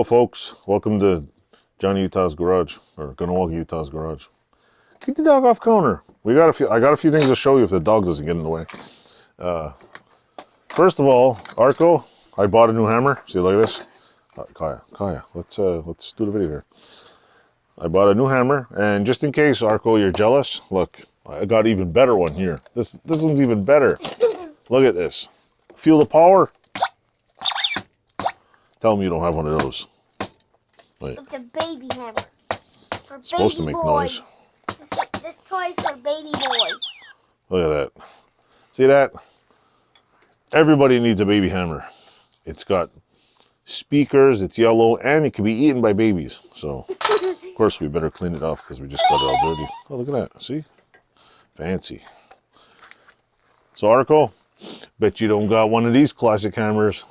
folks, welcome to Johnny Utah's garage, or Ganawagi Utah's garage. Keep the dog off counter. I got a few things to show you if the dog doesn't get in the way. First of all, Arco, I bought a new hammer. See, look at this. Kaya, let's do the video here. I bought a new hammer, and just in case, Arco, you're jealous, look, I got an even better one here. This one's even better. Look at this. Feel the power? Tell me you don't have one of those. Wait. It's a baby hammer. For it's supposed to make boys. noise. This toy is for baby boys. Look at that. See that? Everybody needs a baby hammer. It's got speakers, it's yellow, and it can be eaten by babies. So, of course, we better clean it off because we just got it all dirty. Oh, look at that. See? Fancy. So, Arco, bet you don't got one of these classic hammers.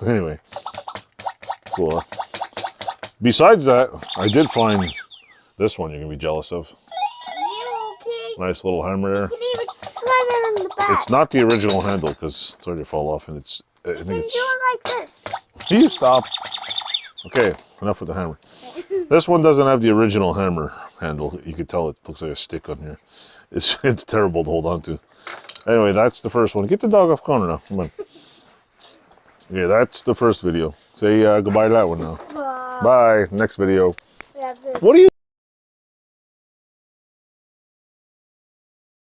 Anyway. Cool, huh? Besides that, I did find this one you're going to be jealous of. Nice little hammer there. You can even slide it in the back. It's not the original handle because it's already fall off, and I think it's... do it like this. You stop. Okay, enough with the hammer. This one doesn't have the original hammer handle. You can tell it looks like a stick on here. It's terrible to hold on to. Anyway, that's the first one. Get the dog off corner now. Come on. Okay, that's the first video. Say goodbye to that one now. Bye. Next video. We have this. What are you...